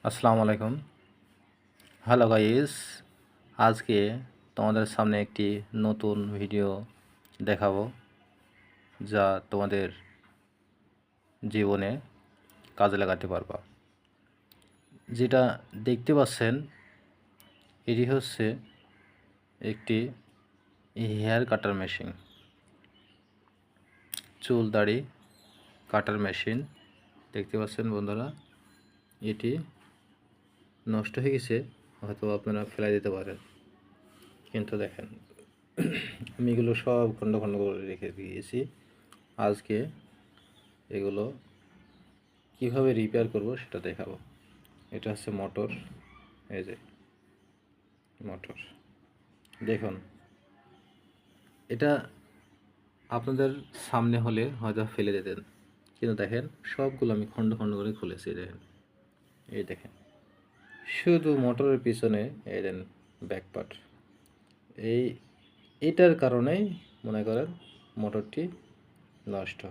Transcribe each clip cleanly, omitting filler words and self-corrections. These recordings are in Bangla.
আসসালামু আলাইকুম। হ্যালো গাইস, আজকে তোমাদের সামনে একটি নতুন ভিডিও দেখাবো যা তোমাদের জীবনে কাজে লাগাতে পারবা। যেটা দেখতে পাচ্ছেন এটি হচ্ছে একটি হেয়ার কাটার মেশিন, চুল দাড়ি কাটার মেশিন। দেখতে পাচ্ছেন বন্ধুরা, এটি নষ্ট হয়ে গেছে, হয়তো আপনারা ফেলে দিতে পারেন, কিন্তু দেখেন আমি এগুলো সব খণ্ড খণ্ড করে রেখে দিয়েছি। আজকে এগুলো কিভাবে রিপেয়ার করব সেটা দেখাবো। এটা হচ্ছে মোটর, এই যে মোটর। দেখুন, এটা আপনাদের সামনে হলে হয়তো ফেলে দিতেন, কিন্তু দেখেন সবগুলো আমি খণ্ড খণ্ড করে খুলেছি। দেখেন, এই দেখেন শুধু মোটরের পিছনে এই দেন ব্যাক পার্ট। এটার কারণেই মনে করেন মোটরটি নষ্ট।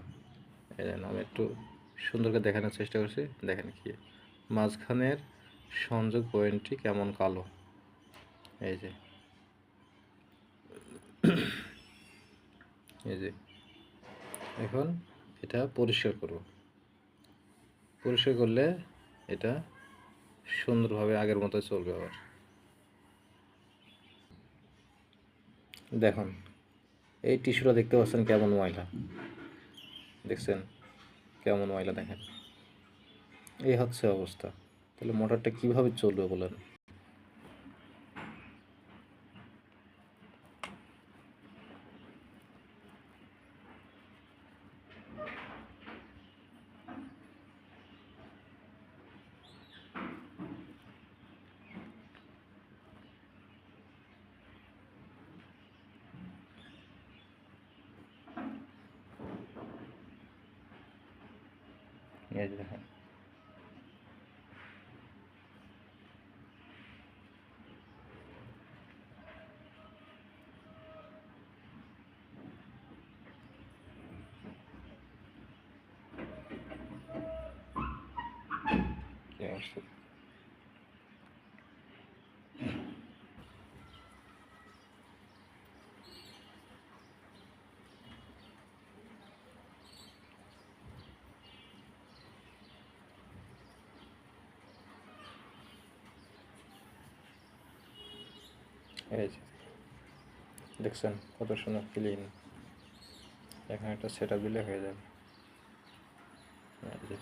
এই দেন আমি একটু সুন্দর করে দেখানোর চেষ্টা করছি। দেখেন কি মাঝখানের সংযোগ পয়েন্টটি কেমন কালো। এই যে এই যে এখন এটা পরিষ্কার করব। পরিষ্কার করলে এটা সুন্দরভাবে আগের মতো চলবে আবার। দেখুন এই টিস্যুটা দেখতে পাচ্ছেন কেমন ময়লা, দেখছেন কেমন ময়লা। দেখেন এই হচ্ছে অবস্থা। তাহলে মোটরটা কিভাবে চলবে বলেন? এই যে দেখেন, কি অবস্থা। এই যে দেখছেন কত সুন্দর ক্লিন। এখানে একটা সেট আপ দিলে হয়ে যাবে। এই যে